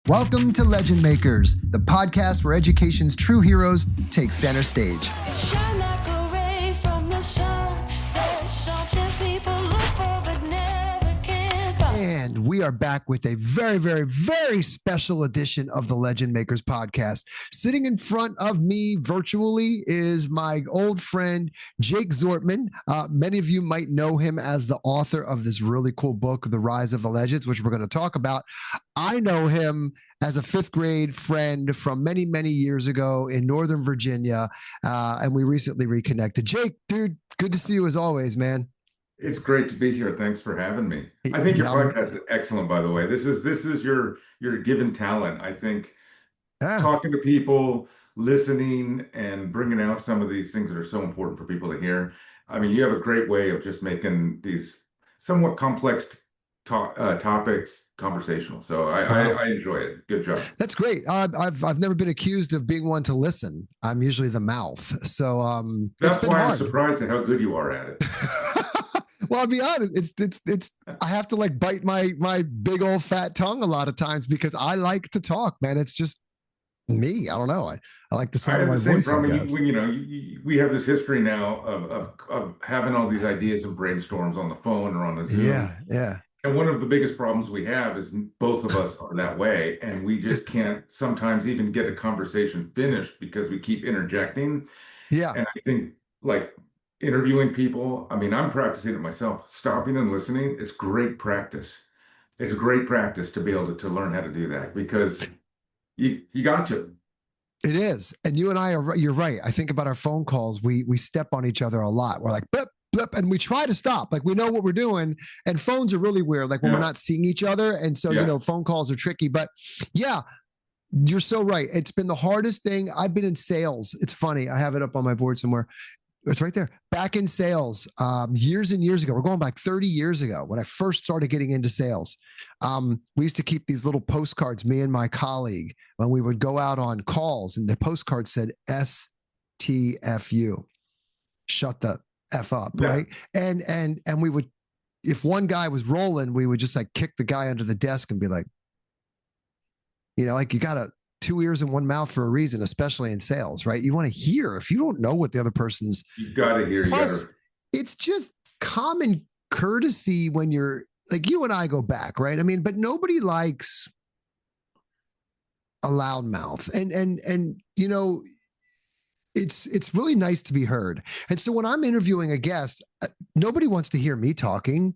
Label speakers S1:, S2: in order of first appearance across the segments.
S1: Welcome to Legend Makers, the podcast where education's true heroes take center stage.
S2: Shine like a ray from the sun. There's something people look for but never can find.
S1: And we are back with a very, very, very special edition of the Legend Makers podcast. Sitting in front of me virtually is my old friend, Jake Zortman. Many of you might know him as the author of this really cool book, The Rise of the Legends, which we're going to talk about. I know him as a fifth grade friend from many, many years ago in Northern Virginia, and we recently reconnected. Jake, dude, good to see you as always, man.
S3: It's great to be here. Thanks for having me. I think your podcast is excellent, by the way. This is your given talent. I think talking to people, listening, and bringing out some of these things that are so important for people to hear. I mean, you have a great way of just making these somewhat complex topics conversational. So I enjoy it. Good job.
S1: That's great. I've never been accused of being one to listen. I'm usually the mouth. So
S3: that's why I'm surprised at how good you are at it.
S1: Well, I'll be honest. It's. I have to like bite my big old fat tongue a lot of times because I like to talk, man. It's just me. I don't know. I like the sound of my voice.
S3: We have this history now of having all these ideas and brainstorms on the phone or on the Zoom.
S1: Yeah.
S3: And one of the biggest problems we have is both of us are that way, and we just can't sometimes even get a conversation finished because we keep interjecting.
S1: Yeah.
S3: And I think like interviewing people, I mean, I'm practicing it myself. Stopping and listening is great practice. It's great practice to be able to learn how to do that because you got to.
S1: It is. And you and I you're right. I think about our phone calls. We step on each other a lot. We're like, blip, blip, and we try to stop. Like we know what we're doing. And phones are really weird. Like when we're not seeing each other. And so, phone calls are tricky. But yeah, you're so right. It's been the hardest thing. I've been in sales. It's funny. I have it up on my board somewhere. It's right there. Back in sales, years and years ago. We're going back 30 years ago when I first started getting into sales. We used to keep these little postcards, me and my colleague, when we would go out on calls, and the postcard said STFU, shut the F up, right? And we would, if one guy was rolling, we would just like kick the guy under the desk and be like, like you got 2 ears and one mouth for a reason, especially in sales, right? You want to hear. If you don't know what the other person's,
S3: you got to hear.
S1: Plus, it's just common courtesy when you're like, you and I go back, right? I mean, but nobody likes a loud mouth, and it's really nice to be heard. And so when I'm interviewing a guest, nobody wants to hear me talking.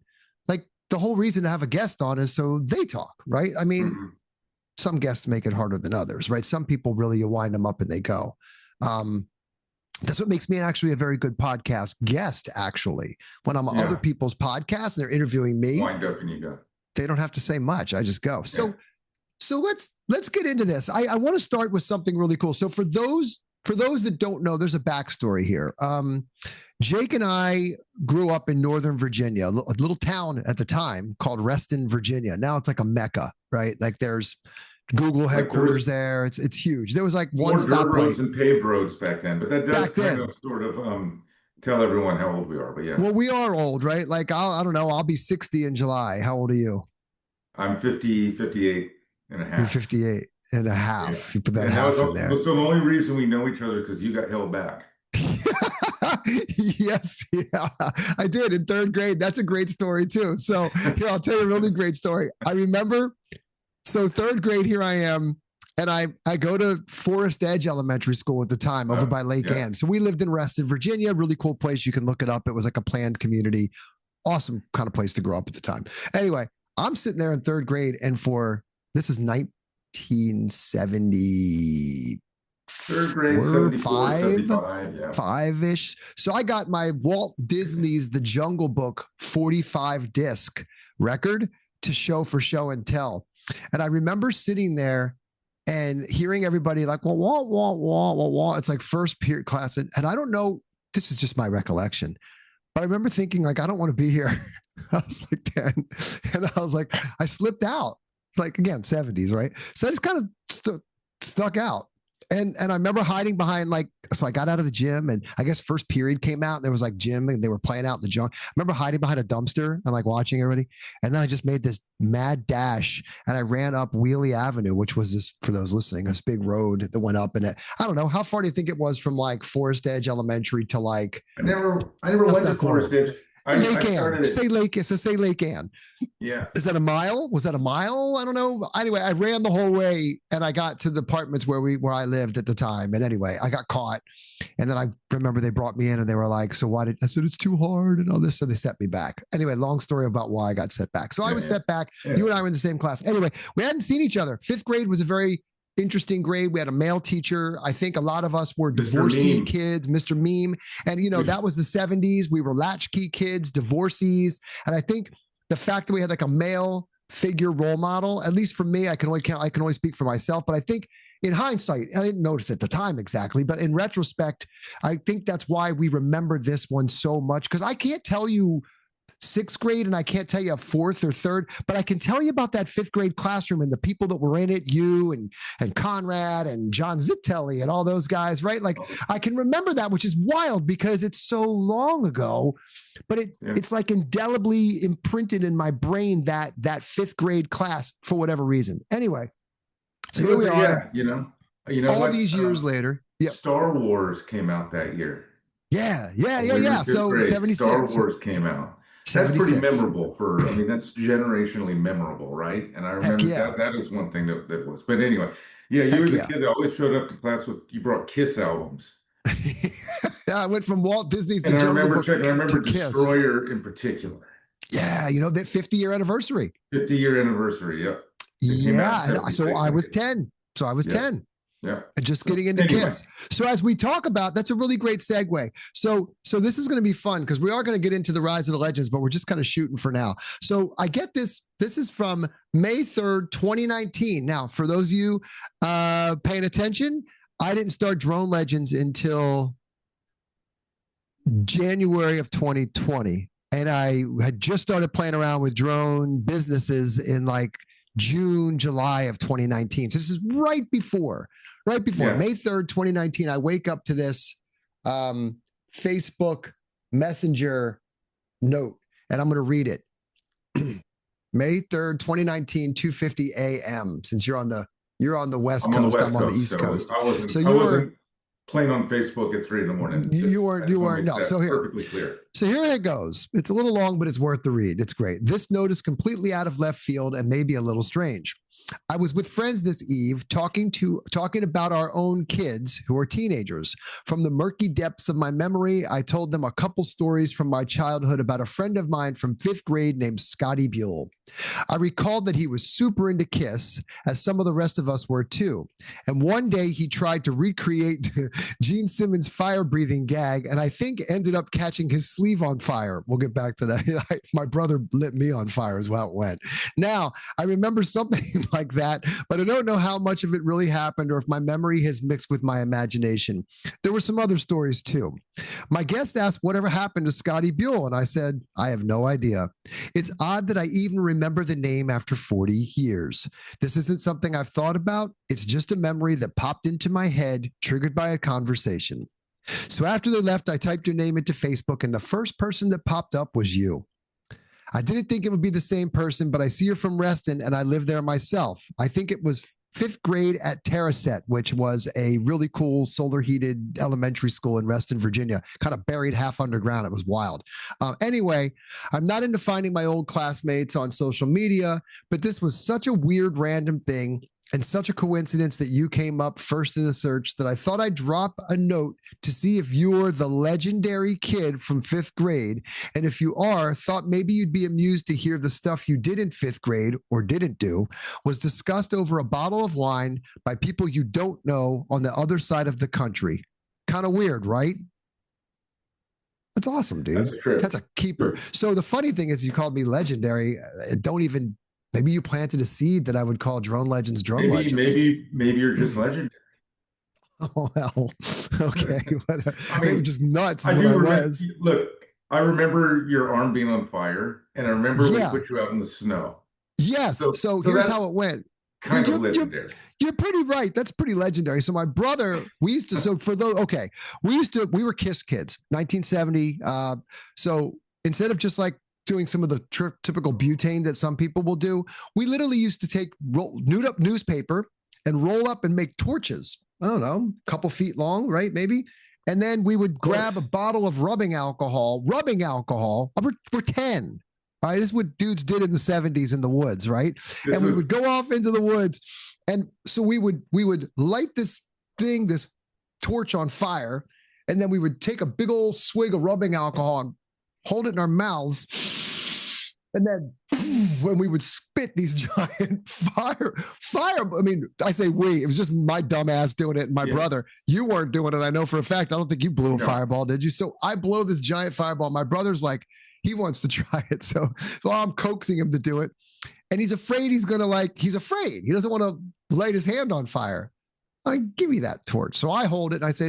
S1: Like the whole reason to have a guest on is so they talk, right? I mean. Some guests make it harder than others, right? Some people really, you wind them up and they go. That's what makes me actually a very good podcast guest, actually. When I'm on other people's podcasts and they're interviewing me,
S3: wind up and you go.
S1: They don't have to say much. I just go. So let's get into this. I want to start with something really cool. So for those that don't know, there's a backstory here. Jake and I grew up in Northern Virginia, a little town at the time called Reston, Virginia. Now it's like a mecca, right? Like there's Google headquarters there. It's huge. There was like one stop
S3: roads and paved roads back then, but that does sort of tell everyone how old we are. But yeah.
S1: Well, we are old, right? Like I don't know. I'll be 60 in July. How old are you?
S3: I'm 58 and a half.
S1: You're 58 and a half. Yeah. You put that half in there.
S3: So the only reason we know each other is because you got held back.
S1: Yes, I did in third grade. That's a great story too. So here, I'll tell you a really great story. I remember, so third grade, here I am, and I go to Forest Edge Elementary School at the time over by Lake Ann. So we lived in Reston, Virginia, really cool place. You can look it up. It was like a planned community, awesome kind of place to grow up at the time. Anyway, I'm sitting there in third grade, and this is 1970.
S3: Third grade, 74,
S1: five-ish. So I got my Walt Disney's The Jungle Book 45 disc record to show for show and tell. And I remember sitting there and hearing everybody like, well, wah, wah, wah, wah, wah. It's like first period class. And I don't know, this is just my recollection, but I remember thinking like, I don't want to be here. I was like 10 and I was like, I slipped out, like again, 70s, right? So I just kind of stuck out. And I remember hiding behind so I got out of the gym and I guess first period came out and there was like gym and they were playing out in the junk. I remember hiding behind a dumpster and like watching everybody. And then I just made this mad dash and I ran up Wheelie Avenue, which was this, for those listening, this big road that went up, and I don't know, how far do you think it was from like Forest Edge Elementary to like
S3: I never went to Forest Edge.
S1: Lake
S3: I
S1: Ann.
S3: started it.
S1: Say Lake. So say Lake Ann.
S3: Yeah.
S1: Is that a mile? Was that a mile? I don't know. Anyway, I ran the whole way and I got to the apartments where I lived at the time. And anyway, I got caught. And then I remember they brought me in and they were like, so why did I said it's too hard and all this? So they set me back. Anyway, long story about why I got set back. So I was set back.
S3: Yeah.
S1: You and I were in the same class. Anyway, we hadn't seen each other. Fifth grade was a very interesting grade. We had a male teacher. I think a lot of us were divorcee kids, Mr. Meme. And, that was the 70s. We were latchkey kids, divorcees. And I think the fact that we had like a male figure role model, at least for me, I can only speak for myself, but I think in hindsight, I didn't notice at the time exactly, but in retrospect, I think that's why we remember this one so much. Because I can't tell you sixth grade and I can't tell you a fourth or third, but I can tell you about that fifth grade classroom and the people that were in it, you and Conrad and John Zitelli and all those guys, right? Like I can remember that, which is wild because it's so long ago, but it's like indelibly imprinted in my brain that fifth grade class for whatever reason. Anyway, so here we are.
S3: All
S1: these years later.
S3: Yep. Star Wars came out that year.
S1: Yeah. So 76.
S3: Star Wars came out. That's pretty memorable that's generationally memorable, right? And I remember that is one thing that was. But anyway, you as a kid always showed up to class you brought Kiss albums.
S1: I went from Walt Disney's
S3: The Jungle Book I remember Destroyer in particular.
S1: Yeah, that 50-year anniversary.
S3: 50-year anniversary, yep.
S1: Yeah, so I was 10. So I was 10.
S3: Yeah.
S1: And just getting into Kiss. So as we talk about, that's a really great segue. So this is going to be fun because we are going to get into the rise of the legends, but we're just kind of shooting for now. So I get this. This is from May 3rd, 2019. Now, for those of you paying attention, I didn't start Drone Legends until January of 2020. And I had just started playing around with drone businesses in like June, July of 2019. So this is right before May 3rd, 2019. I wake up to this Facebook Messenger note, and I'm going to read it. May 3rd, 2019, 2:50 a.m. Since you're on the West Coast, I'm on the East Coast.
S3: I wasn't playing on Facebook at 3 a.m.
S1: You weren't. No. So here,
S3: perfectly clear.
S1: So here it goes. It's a little long, but it's worth the read. It's great. This note is completely out of left field and maybe a little strange. I was with friends this eve talking about our own kids who are teenagers. From the murky depths of my memory, I told them a couple stories from my childhood about a friend of mine from fifth grade named Scotty Buell. I recalled that he was super into Kiss, as some of the rest of us were too. And one day he tried to recreate Gene Simmons' fire-breathing gag, and I think ended up catching his sleeve on fire. We'll get back to that. My brother lit me on fire is how it went. Now, I remember something like that, but I don't know how much of it really happened or if my memory has mixed with my imagination. There were some other stories too. My guest asked whatever happened to Scotty Buell, and I said, I have no idea. It's odd that I even remember the name after 40 years. This isn't something I've thought about. It's just a memory that popped into my head, triggered by a conversation. So after they left, I typed your name into Facebook, and the first person that popped up was you. I didn't think it would be the same person, but I see you're from Reston, and I live there myself. I think it was fifth grade at Terracet, which was a really cool solar heated elementary school in Reston, Virginia, kind of buried half underground. It was wild. Anyway, I'm not into finding my old classmates on social media, but this was such a weird random thing and such a coincidence that you came up first in the search that I thought I'd drop a note to see if you're the legendary kid from fifth grade. And if you are, thought maybe you'd be amused to hear the stuff you did in fifth grade or didn't do was discussed over a bottle of wine by people you don't know on the other side of the country. Kind of weird, right? That's awesome, dude. That's a keeper. So the funny thing is you called me legendary. Maybe you planted a seed that I would call Drone Legends Drone Legends.
S3: Maybe you're just legendary.
S1: Oh, well, okay. Maybe just nuts.
S3: Look, I remember your arm being on fire, and I remember we put you out in the snow.
S1: Yes. So here's how it went.
S3: Kind of legendary.
S1: You're You're pretty right. That's pretty legendary. So my brother, we used to, so for those, okay, we were Kiss kids, 1970. So instead of just like doing some of the typical butane that some people will do, we literally used to take nude up newspaper and roll up and make torches. I don't know, a couple feet long, right? Maybe. And then we would grab a bottle of rubbing alcohol. We're 10. All right, this is what dudes did in the 70s in the woods, right? And we would go off into the woods. And so we would light this torch on fire, and then we would take a big old swig of rubbing alcohol and hold it in our mouths. And then when we would spit these giant fire, I mean, I say we, it was just my dumb ass doing it and my brother. You weren't doing it, I know for a fact. I don't think you blew a fireball, did you? So I blow this giant fireball. My brother's like, he wants to try it. So I'm coaxing him to do it. And he's afraid he's afraid. He doesn't want to light his hand on fire. Give me that torch. So I hold it and I say,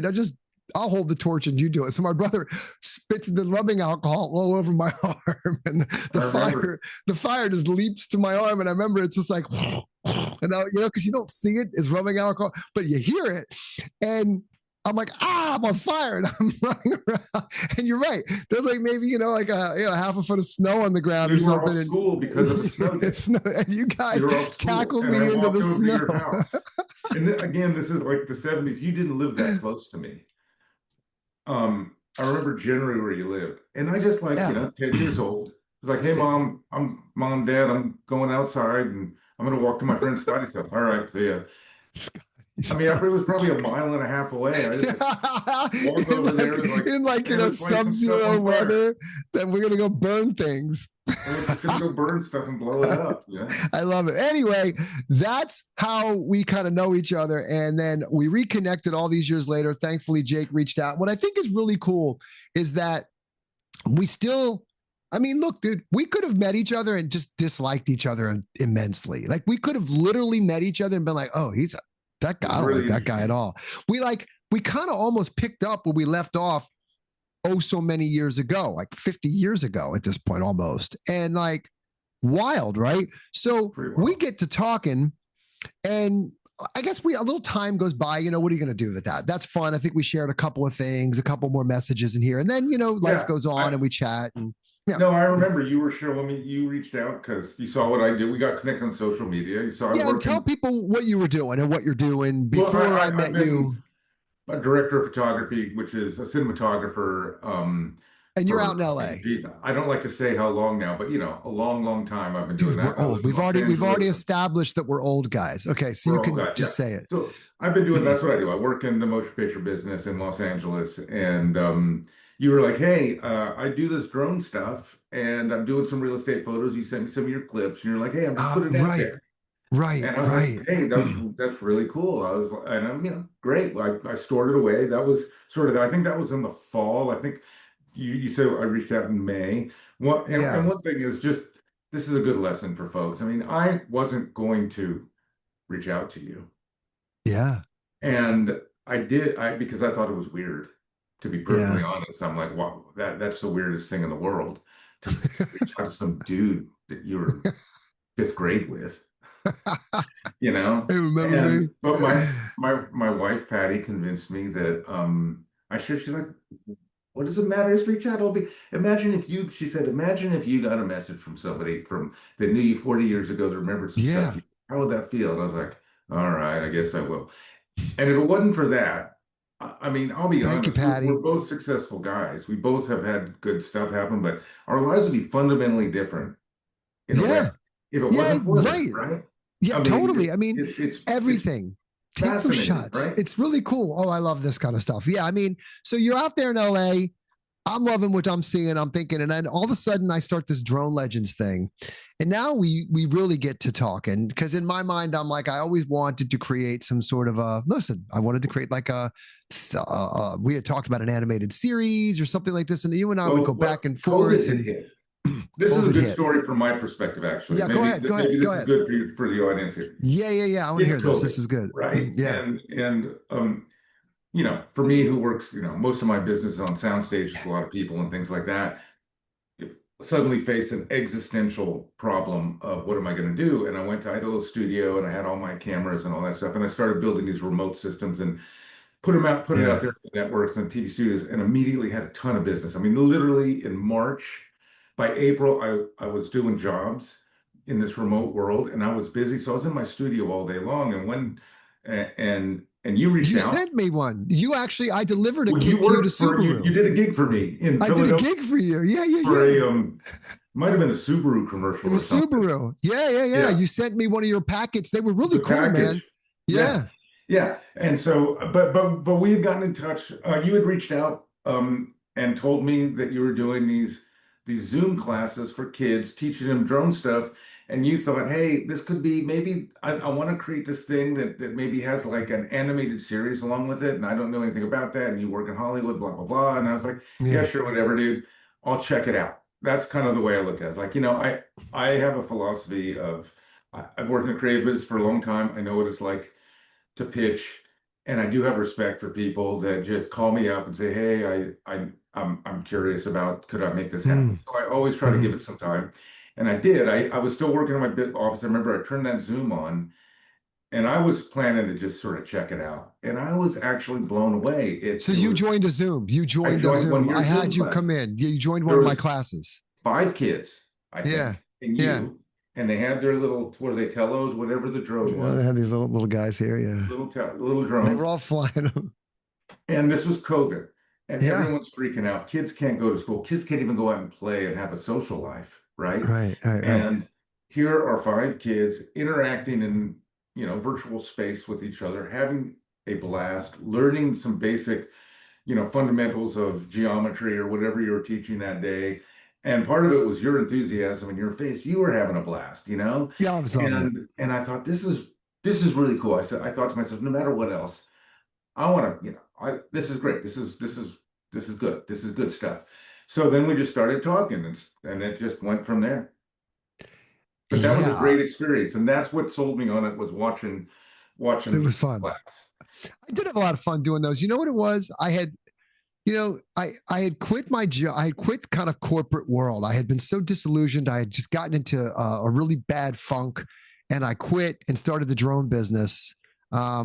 S1: I'll hold the torch and you do it. So my brother spits the rubbing alcohol all over my arm, and the fire just leaps to my arm. And I remember it's just like, and because you don't see it as rubbing alcohol, but you hear it. And I'm like, I'm on fire, and I'm running around. And you're right. There's like maybe half a foot of snow on the ground or something.
S3: In school because of the snow.
S1: And you guys tackled me into the snow.
S3: And then, again, this is like the 70s. You didn't live that close to me. I remember generally where you lived, and I just 10 years old. I was like, hey, mom, dad, I'm going outside, and I'm gonna walk to my friend Scotty's house. All right, see ya. I mean, it was probably a mile and a half away. I just walked over there in
S1: sub-zero weather, that we're gonna go burn things.
S3: We're just gonna go burn stuff and blow it up. Yeah,
S1: I love it. Anyway, that's how we kind of know each other, and then we reconnected all these years later. Thankfully, Jake reached out. What I think is really cool is that we still. I mean, look, dude, we could have met each other and just disliked each other immensely. Like, we could have literally met each other and been like, oh, that guy, I don't like that guy at all. We kind of almost picked up where we left off so many years ago, like 50 years ago at this point almost. And like wild, right? So we get to talking, and I guess a little time goes by. What are you going to do with that? That's fun. I think we shared a couple of things, a couple more messages in here. And then, life goes on and we chat. And
S3: no, I remember you were showing me, you reached out because you saw what I did. We got connected on social media. You saw
S1: and tell people what you were doing and what you're doing before I met you.
S3: A director of photography, which is a cinematographer.
S1: And you're out in LA.
S3: Geez, I don't like to say how long now, but a long time I've been doing that.
S1: We're old. We've already established that we're old guys. Okay, so you can just say it.
S3: So I've been doing. That's what I do. I work in the motion picture business in Los Angeles, and you were like, hey, I do this drone stuff, and I'm doing some real estate photos. You sent me some of your clips, and you're like, hey, I'm just putting it out there.
S1: Right.
S3: And I was like, hey, that's really cool. I'm great. I stored it away. That was I think that was in the fall. I think you said I reached out in May. And one thing is just, this is a good lesson for folks. I mean, I wasn't going to reach out to you.
S1: Yeah.
S3: And I did, because I thought it was weird, to be perfectly honest. I'm like, wow, that's the weirdest thing in the world, to reach out to some dude that you were fifth grade with.
S1: I remember me.
S3: But my wife Patty convinced me that she's like, what does it matter? Just reach out. Imagine if you got a message from somebody that knew you 40 years ago that remembered some stuff. How would that feel? And I was like, all right, I guess I will. And if it wasn't for that, I mean, I'll be honest.
S1: Thank you, Patty.
S3: We're both successful guys. We both have had good stuff happen, but our lives would be fundamentally different. If it wasn't for that, right?
S1: Yeah, totally. I mean, it's everything. Take those shots.
S3: Right?
S1: It's really cool. Oh, I love this kind of stuff. Yeah, I mean, so you're out there in LA. I'm loving what I'm seeing. I'm thinking, and then all of a sudden I start this Drone Legends thing. And now we really get to talking, because in my mind, I'm like, I always wanted to create some sort of I wanted to create like we had talked about an animated series or something like this. And you and I would go back and forth.
S3: This is a good story from my perspective, actually.
S1: Yeah, go ahead.
S3: This is good for the audience here.
S1: Yeah. I want to hear this. This is good.
S3: Right.
S1: Yeah.
S3: And for me, who works, most of my business is on sound stages with a lot of people and things like that. suddenly faced an existential problem of what am I going to do? And I had a little studio and I had all my cameras and all that stuff. And I started building these remote systems and put it out
S1: Yeah.
S3: there to networks and TV studios, and immediately had a ton of business. I mean, literally in March, by April, I was doing jobs in this remote world, and I was busy, so I was in my studio all day long. And you reached
S1: You
S3: out.
S1: sent me one. You actually, I delivered a
S3: Well, you
S1: kit to you to
S3: worked for you. You
S1: Subaru.
S3: did a gig for me in
S1: I did a
S3: Philadelphia
S1: gig for you. Yeah, yeah,
S3: for
S1: yeah.
S3: might have been a Subaru
S1: It
S3: commercial or
S1: was
S3: something.
S1: Subaru. Yeah, yeah, yeah.
S3: Yeah,
S1: You sent me one of your packets. They were really
S3: the
S1: cool, man.
S3: package. Yeah,
S1: Yeah.
S3: yeah. And so, but we had gotten in touch. You had reached out and told me that you were doing these Zoom classes for kids, teaching them drone stuff. And you thought, hey, this could be maybe I want to create this thing that maybe has like an animated series along with it. And I don't know anything about that. And you work in Hollywood, blah, blah, blah. And I was like, yeah,
S1: Yeah.
S3: sure, whatever, dude. I'll check it out. That's kind of the way I looked at it. It's like, I have a philosophy of I've worked in creative business for a long time. I know what it's like to pitch, and I do have respect for people that just call me up and say, "Hey, I'm curious about could I make this happen?"
S1: Mm,
S3: So I always try to give
S1: mm.
S3: it some time, and I did. I was still working in my bit office. I remember I turned that Zoom on, and I was planning to just sort of check it out, and I was actually blown away. It
S1: So
S3: it
S1: you
S3: was
S1: joined a Zoom. You
S3: I
S1: joined a
S3: joined one of
S1: Zoom. I
S3: your
S1: had
S3: Zoom
S1: you come
S3: classes.
S1: in. You joined one
S3: There
S1: of my
S3: was
S1: classes.
S3: 5 kids, I
S1: Yeah.
S3: think, and
S1: Yeah.
S3: you, and they had their little what are they tellos, whatever the drone
S1: I
S3: was,
S1: had these little guys here. Yeah.
S3: little
S1: They
S3: drones.
S1: were all flying them.
S3: And this was COVID, and
S1: Yeah.
S3: everyone's freaking out. Kids can't go to school. Kids can't even go out and play and have a social life, right?
S1: Right. Right. Right.
S3: And here are 5 kids interacting in, virtual space with each other, having a blast, learning some basic, fundamentals of geometry or whatever you were teaching that day. And part of it was your enthusiasm and your face. You were having a blast,
S1: Yeah, I was loving it.
S3: And I thought this is really cool. I thought to myself, no matter what else, I want to, this is great. This is good. This is good stuff. So then we just started talking, and it just went from there. But that was a
S1: Yeah,
S3: great experience, and that's what sold me on it was
S1: it
S3: watching
S1: was
S3: people's
S1: fun.
S3: class.
S1: I did have a lot of fun doing those. You know what it was? I had quit my job. I had quit kind of corporate world. I had been so disillusioned. I had just gotten into a really bad funk, and I quit and started the drone business,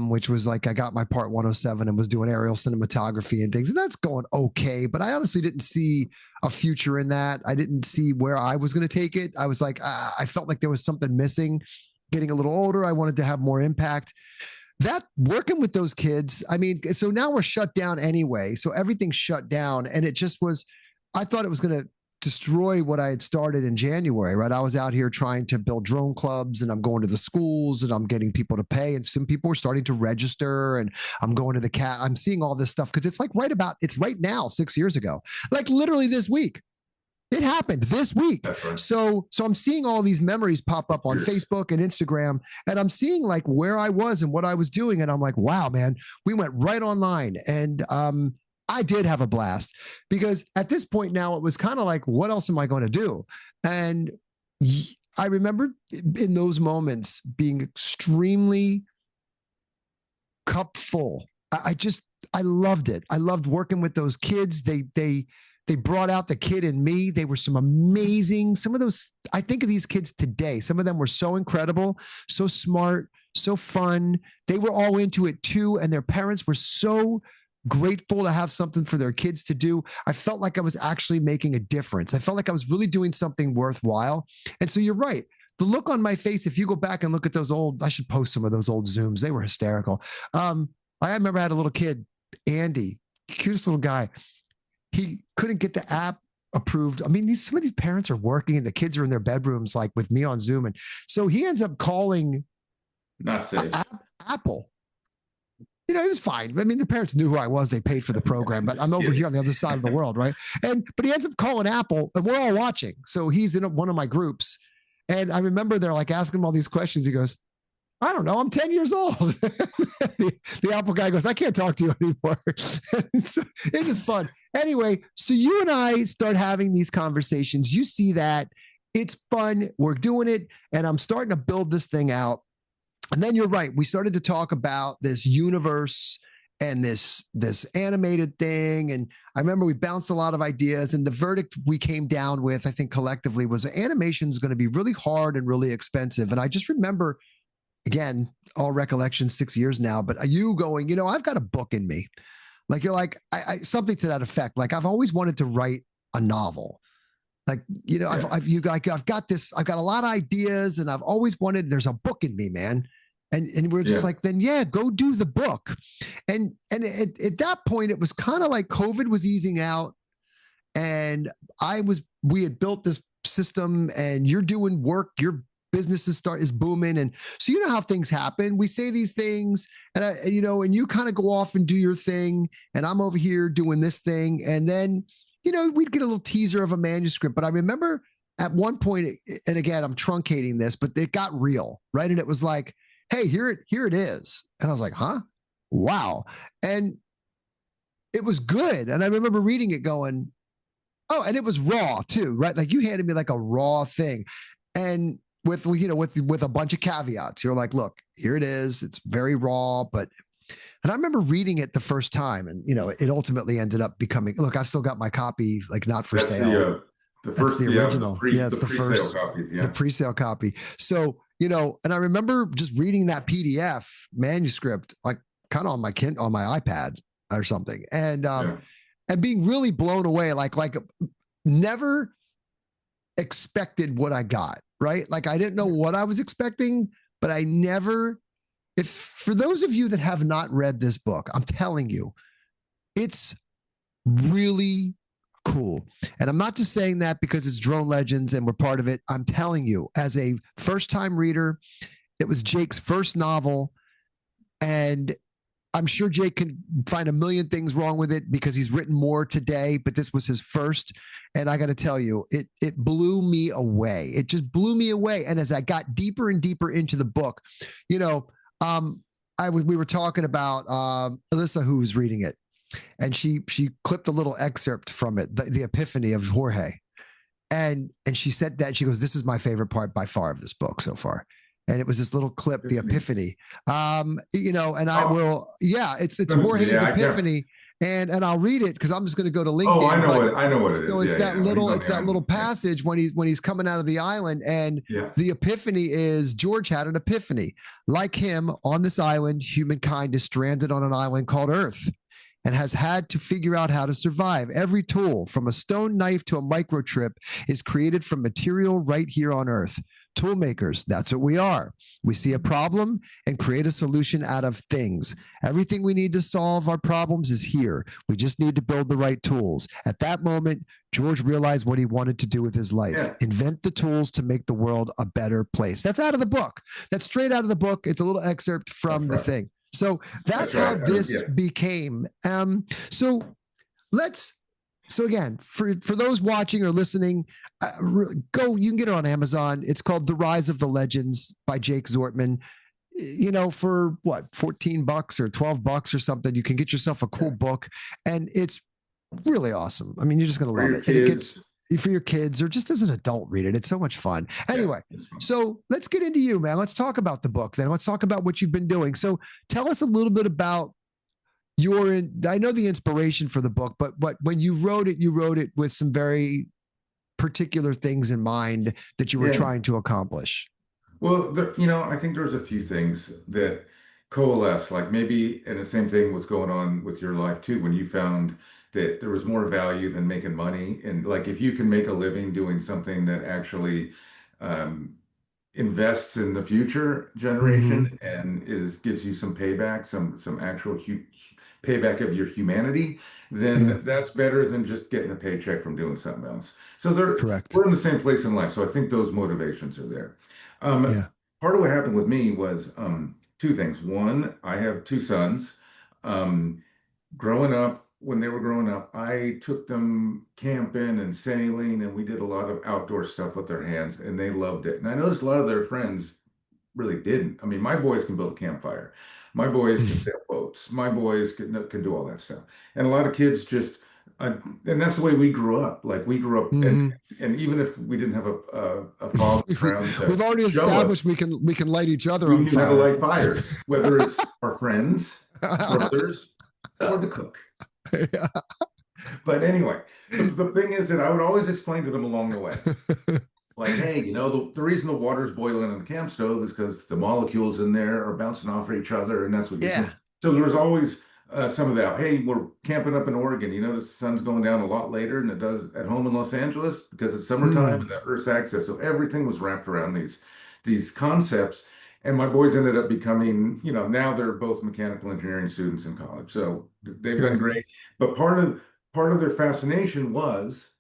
S1: which was like I got my part 107 and was doing aerial cinematography and things, and that's going okay. But I honestly didn't see a future in that. I didn't see where I was going to take it. I was like, I felt like there was something missing. Getting a little older, I wanted to have more impact that working with those kids. I mean, so now we're shut down anyway. So everything's shut down. And it just was, I thought it was going to destroy what I had started in January, right? I was out here trying to build drone clubs and I'm going to the schools and I'm getting people to pay. And some people are starting to register and I'm going to the cat. I'm seeing all this stuff because it's like it's right now, 6 years ago, like literally this week. It happened this week.
S3: That's right.
S1: So I'm seeing all these memories pop up on
S3: Cheers.
S1: Facebook and Instagram, and I'm seeing like where I was and what I was doing, and I'm like, wow, man, we went right online, and I did have a blast because at this point now it was kind of like, what else am I going to do? And I remember in those moments being extremely cup full. I loved it. I loved working with those kids. They brought out the kid in me. They were some amazing, some of those, I think of these kids today. Some of them were so incredible, so smart, so fun. They were all into it too. And their parents were so grateful to have something for their kids to do. I felt like I was actually making a difference. I felt like I was really doing something worthwhile. And so you're right. The look on my face, if you go back and look at those old, I should post some of those old Zooms. They were hysterical. I remember I had a little kid, Andy, cutest little guy. He couldn't get the app approved. I mean, some of these parents are working and the kids are in their bedrooms, like with me on Zoom. And so he ends up calling
S3: Not safe.
S1: Apple. It was fine. I mean, the parents knew who I was. They paid for the program, but I'm over here on the other side of the world, right? But he ends up calling Apple and we're all watching. So he's in one of my groups. And I remember they're like asking him all these questions. He goes, I don't know. I'm 10 years old. the Apple guy goes, I can't talk to you anymore. So it's just fun. Anyway, so you and I start having these conversations. You see that it's fun. We're doing it. And I'm starting to build this thing out. And then you're right. We started to talk about this universe and this animated thing. And I remember we bounced a lot of ideas, and the verdict we came down with, I think collectively, was animation is going to be really hard and really expensive. And I just remember, again, all recollection, 6 years now, but you going, I've got a book in me. Like you're like, something to that effect. Like I've always wanted to write a novel. Like, I've got this, I've got a lot of ideas, and I've always wanted, there's a book in me, man. And we're just like, then go do the book. And at that point, it was kind of like COVID was easing out, and we had built this system, and you're doing work, your business is booming. And so, how things happen. We say these things, and and you kind of go off and do your thing, and I'm over here doing this thing. And then, we'd get a little teaser of a manuscript. But I remember at one point, and again, I'm truncating this, but it got real, right? And it was like, hey, here it is. And I was like, huh? Wow. And it was good. And I remember reading it going, oh, and it was raw too, right? Like you handed me like a raw thing. And with a bunch of caveats, you're like, look, here it is. It's very raw, and I remember reading it the first time, and it ultimately ended up becoming, look, I've still got my copy, like not for sale. That's the original. It's the first copies, the pre-sale copy. So, and I remember just reading that PDF manuscript, like kind of on my iPad or something. And being really blown away, like never expected what I got, right? Like I didn't know what I was expecting, but I never, for those of you that have not read this book, I'm telling you, it's really cool. And I'm not just saying that because it's Drone Legends and we're part of it. I'm telling you, as a first-time reader, it was Jake's first novel. And I'm sure Jake can find a million things wrong with it because he's written more today, but this was his first. And I got to tell you, it blew me away. It just blew me away. And as I got deeper and deeper into the book, we were talking about Alyssa, who was reading it. And she clipped a little excerpt from it, the epiphany of Jorge. And she said that, she goes, this is my favorite part by far of this book so far. And it was this little clip, the epiphany. And I will, it's Jorge's epiphany. And I'll read it because I'm just going to go to LinkedIn.
S3: Oh, I know what it is.
S1: So it's that little passage when he's coming out of the island, and the epiphany is George had an epiphany. Like him on this island, humankind is stranded on an island called Earth, and has had to figure out how to survive. Every tool, from a stone knife to a microchip, is created from material right here on Earth. Tool makers, that's what we are. We see a problem and create a solution out of things. Everything we need to solve our problems is here. We just need to build the right tools. At that moment, George realized what he wanted to do with his life. Invent the tools to make the world a better place. That's out of the book. That's straight out of the book. It's a little excerpt from the thing. So that's how this became. So again, for those watching or listening, you can get it on Amazon. It's called The Rise of the Legends by Jake Zortman. For what, $14 or $12 or something, you can get yourself a cool book, and it's really awesome. I mean, you're just going to love it. And it gets for your kids or just as an adult, read it. It's so much fun. Anyway, so let's get into you, man. Let's talk about the book then. Let's talk about what you've been doing. So tell us a little bit about I know the inspiration for the book, but when you wrote it with some very particular things in mind that you were trying to accomplish.
S3: Well, I think there's a few things that coalesce, like maybe, and the same thing was going on with your life too, when you found that there was more value than making money. And like, if you can make a living doing something that actually invests in the future generation and gives you some payback, some actual payback of your humanity, then that's better than just getting a paycheck from doing something else. So we're in the same place in life. So I think those motivations are there. Part of what happened with me was two things. One, I have two sons. When they were growing up, I took them camping and sailing, and we did a lot of outdoor stuff with their hands, and they loved it. And I noticed a lot of their friends really didn't. I mean, my boys can build a campfire. My boys can sail boats. My boys can do all that stuff. And a lot of kids just, and that's the way we grew up. Like we grew up, and even if we didn't have a father around,
S1: we've already established we can light each other on fire.
S3: We knew how to light fires, whether it's our friends, brothers, or the cook.
S1: Yeah.
S3: But anyway, the thing is that I would always explain to them along the way, like, hey, the reason the water's boiling in the camp stove is because the molecules in there are bouncing off of each other, and that's what you're
S1: Yeah.
S3: doing. So there was always some of that. Hey, we're camping up in Oregon. You notice the sun's going down a lot later than it does at home in Los Angeles because it's summertime and
S1: Mm.
S3: the Earth's axis. So everything was wrapped around these concepts. And my boys ended up becoming, now they're both mechanical engineering students in college. So they've done
S1: Great.
S3: great. But part of their fascination was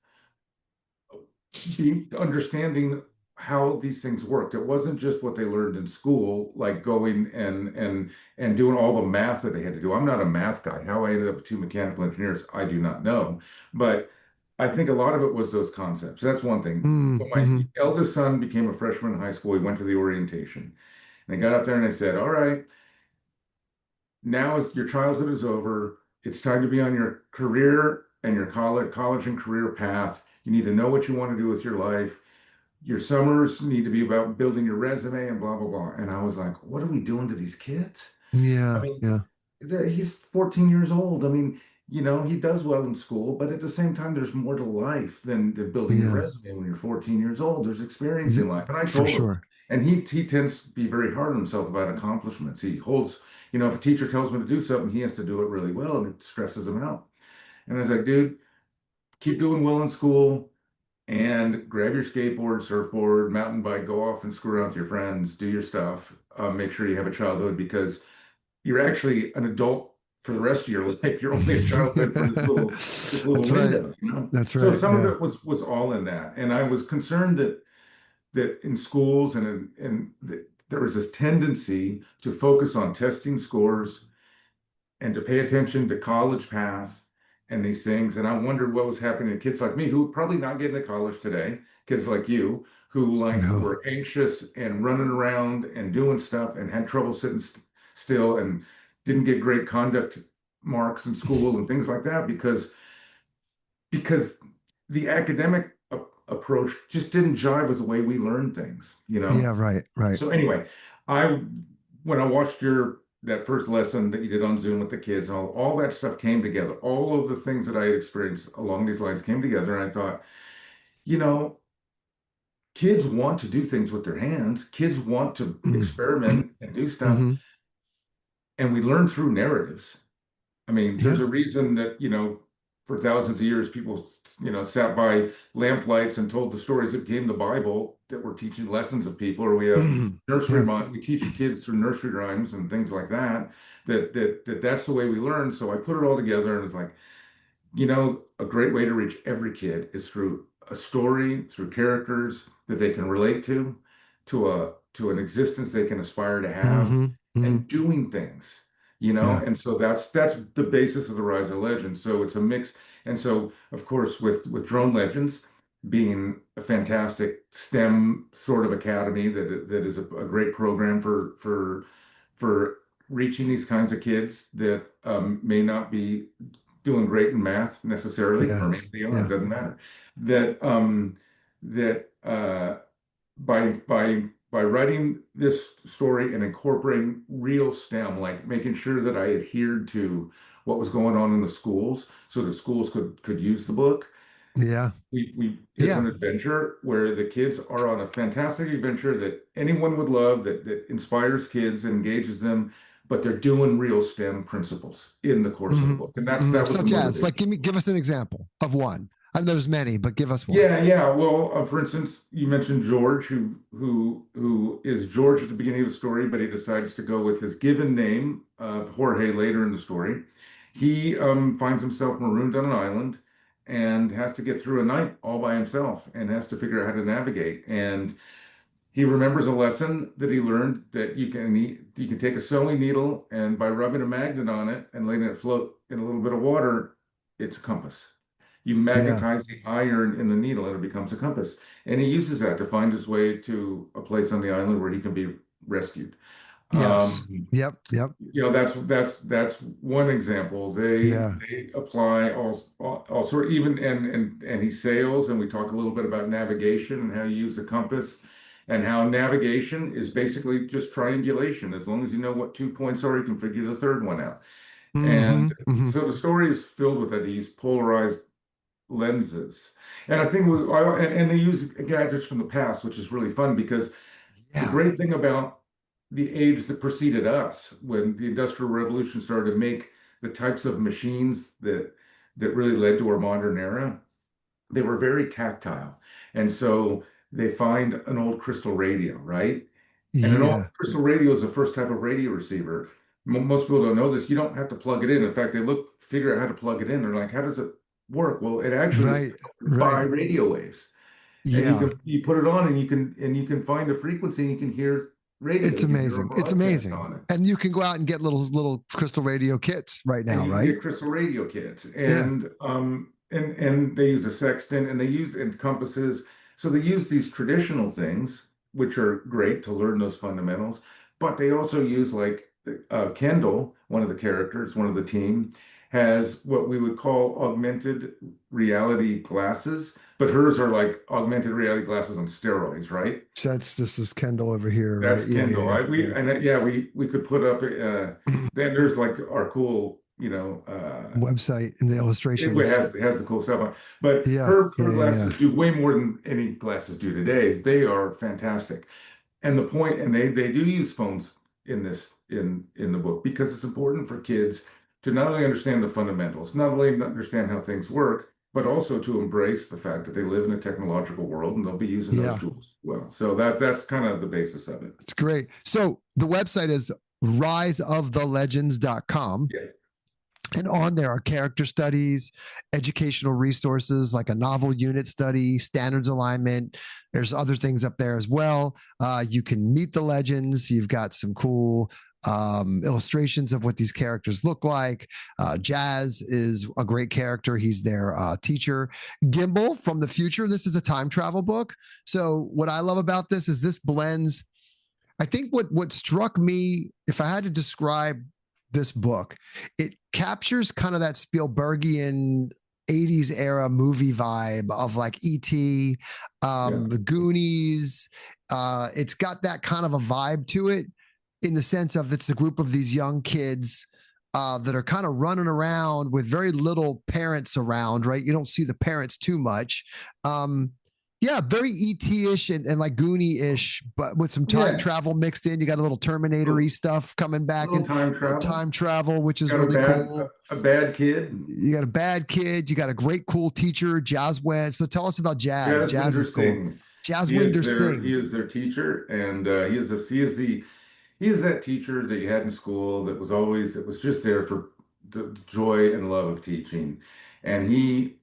S3: be understanding how these things worked. It wasn't just what they learned in school, like going and doing all the math that they had to do. I'm not a math guy. How I ended up with two mechanical engineers, I do not know. But I think a lot of it was those concepts. That's one thing.
S1: Mm.
S3: When my
S1: Hmm.
S3: eldest son became a freshman in high school, he went to the orientation. And I got up there and I said, all right, now as your childhood is over, it's time to be on your career and your college and career path. You need to know what you want to do with your life. Your summers need to be about building your resume and blah blah blah. And I was like, what are we doing to these kids? I
S1: Yeah.
S3: mean,
S1: Yeah.
S3: he's 14 years old. I mean, he does well in school, but at the same time, there's more to life than building your
S1: Yeah.
S3: resume when you're 14 years old. There's experience
S1: Y-
S3: in life. And I
S1: For
S3: told him,
S1: sure.
S3: and he tends to be very hard on himself about accomplishments. He holds, if a teacher tells him to do something, he has to do it really well, and it stresses him out. And I was like, dude, keep doing well in school and grab your skateboard, surfboard, mountain bike, go off and screw around with your friends, do your stuff. Make sure you have a childhood because you're actually an adult for the rest of your life. You're only a childhood for this little
S1: That's right.
S3: window.
S1: That's
S3: So
S1: right.
S3: some of
S1: Yeah.
S3: it was all in that, and I was concerned that in schools and there was this tendency to focus on testing scores and to pay attention to college paths and these things. And I wondered what was happening to kids like me who probably not getting to college today, kids like you who like
S1: No.
S3: were anxious and running around and doing stuff and had trouble sitting still and didn't get great conduct marks in school and things like that because the academic approach just didn't jive with the way we learn things.
S1: Yeah. Right. Right.
S3: So anyway, I when I watched your that first lesson that you did on Zoom with the kids, all that stuff came together. All of the things that I had experienced along these lines came together, and I thought, you know, kids want to do things with their hands. Kids want to experiment and do stuff,
S1: Hmm.
S3: and we learn through narratives. I mean, there's
S1: Yeah.
S3: a reason that, for thousands of years, people, sat by lamplights and told the stories that became the Bible that were teaching lessons of people, or we have nursery
S1: Yeah.
S3: rhyme. We teach kids through nursery rhymes and things like that, that's the way we learn. So I put it all together and it's like, a great way to reach every kid is through a story, through characters that they can relate to an existence they can aspire to have,
S1: Hmm. Hmm.
S3: and doing things,
S1: Yeah.
S3: and so that's the basis of the Rise of Legends. So it's a mix, and so of course with Drone Legends being a fantastic STEM sort of academy that is a great program for reaching these kinds of kids that may not be doing great in math necessarily,
S1: Yeah.
S3: or maybe they are, it
S1: Yeah.
S3: doesn't matter. That by writing this story and incorporating real STEM, like making sure that I adhered to what was going on in the schools so that schools could use the book.
S1: Yeah.
S3: We It's
S1: Yeah.
S3: an adventure where the kids are on a fantastic adventure that anyone would love, that inspires kids and engages them, but they're doing real STEM principles in the course of the
S1: Hmm.
S3: book. And
S1: Hmm.
S3: that was the
S1: Such as, like,
S3: motivation.
S1: give us an example of one. I know there's many, but give us one.
S3: Yeah, yeah. Well, for instance, you mentioned George, who is George at the beginning of the story, but he decides to go with his given name of Jorge later in the story. He finds himself marooned on an island and has to get through a night all by himself and has to figure out how to navigate. And he remembers a lesson that he learned that you can take a sewing needle and by rubbing a magnet on it and letting it float in a little bit of water, it's a compass. You
S1: Yeah.
S3: magnetize the iron in the needle and it becomes a compass. And he uses that to find his way to a place on the island where he can be rescued.
S1: Yes.
S3: Um,
S1: Yep. Yep.
S3: that's one example. They
S1: Yeah.
S3: they apply all sort even and he sails, and we talk a little bit about navigation and how you use the compass and how navigation is basically just triangulation. As long as you know what 2 points are, you can figure the third one out.
S1: Mm-hmm.
S3: And
S1: Mm-hmm.
S3: so the story is filled with these polarized lenses. And I think and they use gadgets from the past, which is really fun because the
S1: Yeah.
S3: great thing about the age that preceded us, when the Industrial Revolution started to make the types of machines that really led to our modern era, they were very tactile. And so they find an old crystal radio, right? And an old
S1: Yeah.
S3: crystal radio is the first type of radio receiver. Most people don't know this. You don't have to plug it in. In fact, figure out how to plug it in. They're like, how does it work? Well, it actually is
S1: Right.
S3: powered by
S1: Right.
S3: radio waves. And
S1: Yeah.
S3: you put it on and you can find the frequency and you can hear radio.
S1: It's
S3: You can hear a
S1: amazing. It's
S3: broadcast
S1: amazing.
S3: on it.
S1: And you can go out and get little crystal radio kits right
S3: And
S1: now,
S3: you can
S1: right?
S3: get crystal radio kits
S1: Yeah.
S3: and they use a sextant and they use and compasses. So they use these traditional things, which are great to learn those fundamentals, but they also use like Kendall, one of the characters, one of the team, has what we would call augmented reality glasses, but hers are like augmented reality glasses on steroids, right?
S1: So this is Kendall over here, right?
S3: That's
S1: Yeah,
S3: Kindle.
S1: yeah, yeah,
S3: Yeah, we could put up
S1: yeah.
S3: then there's like our cool,
S1: Website and the
S3: it
S1: illustrations.
S3: has the cool stuff on. But
S1: Yeah, yeah,
S3: her
S1: yeah, yeah.
S3: glasses do way more than any glasses do today. They are fantastic. And the point, and they do use phones in in the book because it's important for kids to not only understand the fundamentals, not only understand how things work, but also to embrace the fact that they live in a technological world and they'll be using those
S1: Yeah,
S3: tools well. So that's kind of the basis of it.
S1: it's great. So the website is riseofthelegends.com.
S3: Yeah.
S1: And on there are character studies, educational resources like a novel unit study, standards alignment. There's other things up there as well. You can meet the legends. You've got some cool illustrations of what these characters look like. Jazz is a great character. He's their teacher. Gimbal from the future. This is a time travel book. So what I love about this blends. I think what struck me, if I had to describe this book, it captures kind of that Spielbergian 80s era movie vibe of like E.T.,
S3: Yeah.
S1: the Goonies. It's got that kind of a vibe to it in the sense of it's a group of these young kids that are kind of running around with very little parents around, right? You don't see the parents too much. Yeah, very ET-ish and like Goonie-ish, but with some time
S3: Yeah.
S1: travel mixed in. You got a little Terminator-y
S3: Little,
S1: stuff coming back
S3: little
S1: and
S3: time
S1: little
S3: travel.
S1: time travel, which is
S3: Got
S1: really cool.
S3: a bad kid.
S1: You got a bad kid. You got a great, cool teacher, Jazz Went. So tell us about Jazz. Jazz
S3: Jaswinder
S1: is cool.
S3: Singh.
S1: Jazz Winder
S3: He
S1: Singh.
S3: is their teacher, and he is that teacher that you had in school that was just there for the joy and love of teaching. And he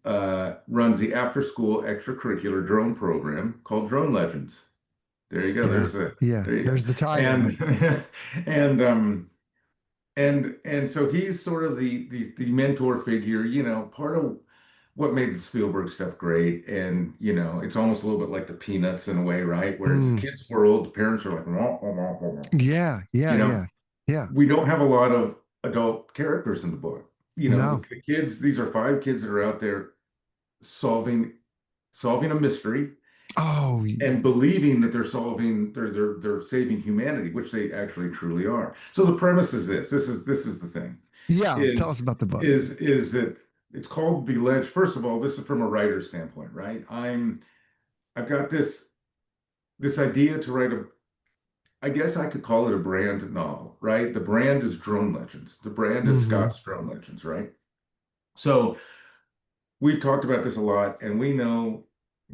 S3: runs the after school extracurricular drone program called Drone Legends. There you go.
S1: Yeah. Yeah.
S3: There you go.
S1: There's the tie-in.
S3: And and and so he's sort of the mentor figure, part of what made the Spielberg stuff great. And it's almost a little bit like the Peanuts in a way, right? Where it's the
S1: Mm.
S3: kids' world, the parents are like, wah, wah, wah, wah, wah.
S1: Yeah.
S3: You
S1: Yeah.
S3: know,
S1: Yeah. Yeah.
S3: we don't have a lot of adult characters in the book.
S1: No.
S3: The kids, these are five kids that are out there solving solving a mystery
S1: Oh,
S3: and believing that they're saving humanity, which they actually truly are. So the premise is this. This is the thing.
S1: yeah. Tell us
S3: Is
S1: about the book.
S3: is that it's called The Ledge. First of all, this is from a writer's standpoint, right? I've got this idea to write I guess I could call it a brand novel, right? The brand is Drone Legends. The brand is
S1: Mm-hmm.
S3: Scott's Drone Legends, right? So we've talked about this a lot, and we know,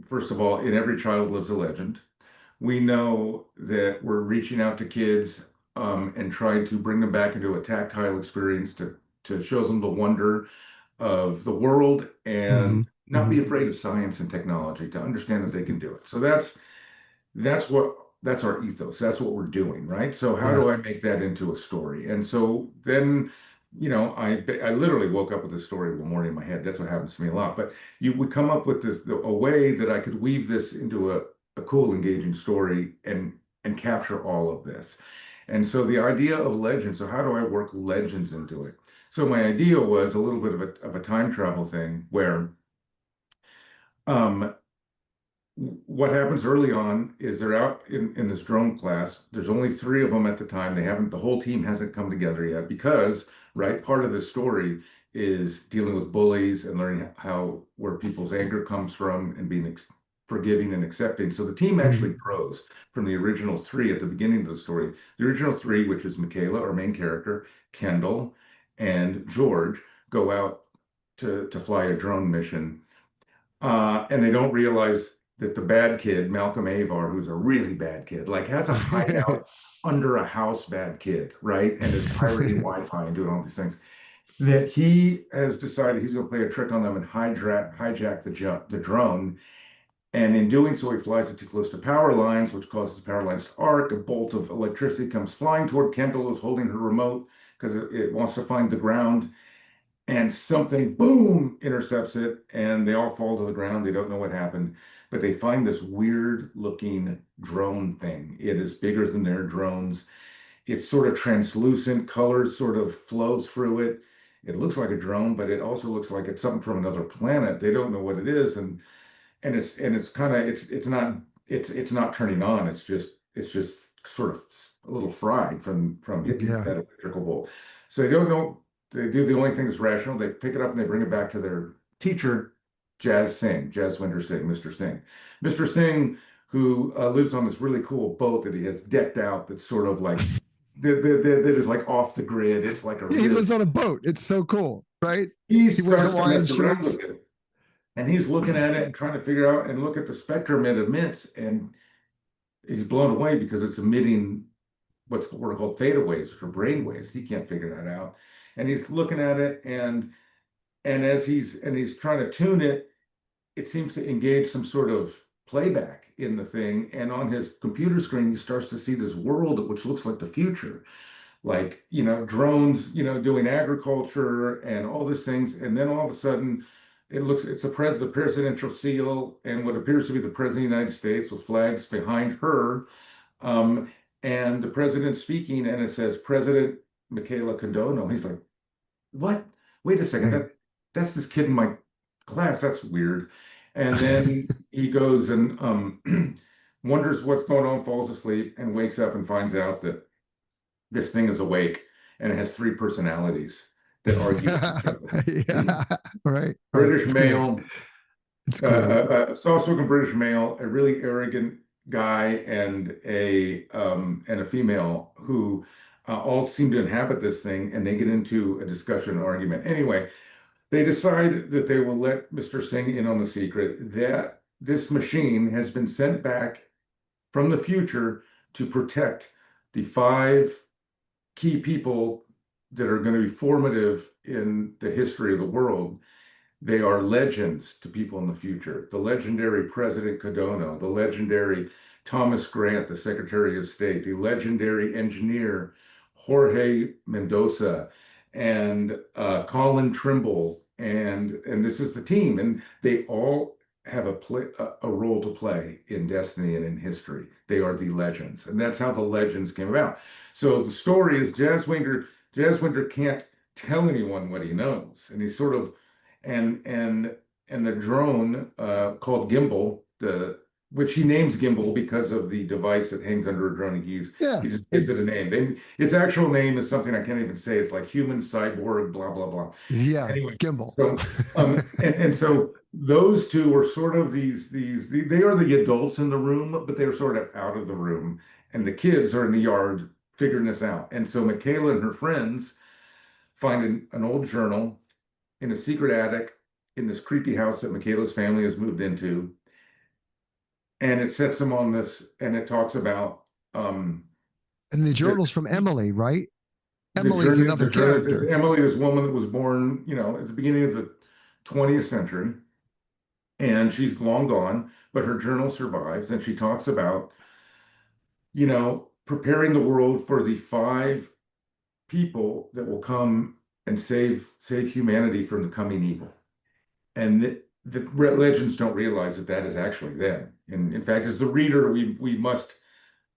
S3: first of all, in every child lives a legend. We know that we're reaching out to kids and trying to bring them back into a tactile experience to show them the wonder of the world
S1: Mm-hmm.
S3: and not
S1: Mm-hmm.
S3: be afraid of science and technology, to understand that they can do it. So that's that's our ethos. That's what we're doing, right? So how
S1: Yeah.
S3: do I make that into a story? And so then, I literally woke up with this story one morning in my head. That's what happens to me a lot. But you would come up with a way that I could weave this into a cool, engaging story and capture all of this. And so the idea of legends. So how do I work legends into it? So my idea was a little bit of a time travel thing where um what happens early on is they're out in this drone class. There's only three of them at the time. The whole team hasn't come together yet because, right, part of the story is dealing with bullies and learning where people's anger comes from and being forgiving and accepting. So the team actually
S1: Mhm.
S3: grows from the original three at the beginning of the story. The original three, which is Michaela, our main character, Kendall, and George, go out to fly a drone mission, and they don't realize that the bad kid, Malcolm Avar, who's a really bad kid, like has a hideout under a house, bad kid, right? And is pirating Wi-Fi and doing all these things. That he has decided he's going to play a trick on them and hijack the drone. And in doing so, he flies it too close to power lines, which causes the power lines to arc. A bolt of electricity comes flying toward Kendall, who's holding her remote because it wants to find the ground, and something boom intercepts it, and they all fall to the ground. They don't know what happened, but they find this weird looking drone thing. It is bigger than their drones. It's sort of translucent, colors sort of flows through it. It looks like a drone, but it also looks like it's something from another planet. They don't know what it is, and it's kind of it's not turning on. It's just sort of a little fried from hitting
S1: Yeah.
S3: that electrical bolt. So they don't know. They do the only thing that's rational. They pick it up and they bring it back to their teacher, Jaswinder Singh, Mr. Singh. Mr. Singh, who lives on this really cool boat that he has decked out that's sort of like that is like off the grid. It's like a
S1: Yeah, he
S3: really,
S1: lives on a boat. It's so cool, right?
S3: he
S1: He wears
S3: starts to
S1: Hawaiian
S3: mess around
S1: shirts.
S3: with it. And he's looking at it and trying to figure out and look at the spectrum it emits. And he's blown away because it's emitting what are called theta waves or brain waves. He can't figure that out. And he's looking at it, and as he's trying to tune it, it seems to engage some sort of playback in the thing. And on his computer screen, he starts to see this world which looks like the future, like, drones, doing agriculture and all these things. And then all of a sudden, it's the presidential seal and what appears to be the president of the United States with flags behind her. Um, and the president speaking, and it says President Michaela Condono. He's like, what? Wait a second,
S1: Right.
S3: that's this kid in my class. That's weird. And then he goes and wonders what's going on, falls asleep, and wakes up and finds out that this thing is awake and it has three personalities that argue with each other.
S1: Yeah. Right. Right.
S3: British
S1: It's great.
S3: male,
S1: It's great.
S3: a soft-spoken British male, a really arrogant guy, and a female who all seem to inhabit this thing, and they get into a discussion, argument. Anyway, they decide that they will let Mr. Singh in on the secret that this machine has been sent back from the future to protect the five key people that are going to be formative in the history of the world. They are legends to people in the future. The legendary President Kodono, the legendary Thomas Grant, the Secretary of State, the legendary engineer Jorge Mendoza, and Colin Trimble, and this is the team, and they all have a role to play in destiny and in history. They are the legends, and that's how the legends came about. So the story is Jaswinder can't tell anyone what he knows, and he's sort of and the drone called Gimbal, the which he names Gimbal because of the device that hangs under a drone
S1: Yeah.
S3: he just gives it a name. Its actual name is something I can't even say. It's like human cyborg, blah blah blah.
S1: Yeah.
S3: Anyway,
S1: Gimbal.
S3: so and so those two are sort of they are the adults in the room, but they're sort of out of the room, and the kids are in the yard figuring this out. And so Michaela and her friends find an old journal in a secret attic in this creepy house that Michaela's family has moved into. And it sets them on this, and it talks about
S1: And the
S3: the
S1: journal's from Emily, right? Emily's
S3: the
S1: another
S3: journey is
S1: character.
S3: Emily, this woman that was born, at the beginning of the 20th century, and she's long gone, but her journal survives, and she talks about, preparing the world for the five people that will come and save humanity from the coming evil. And the legends don't realize that that is actually them. And in fact, as the reader, we must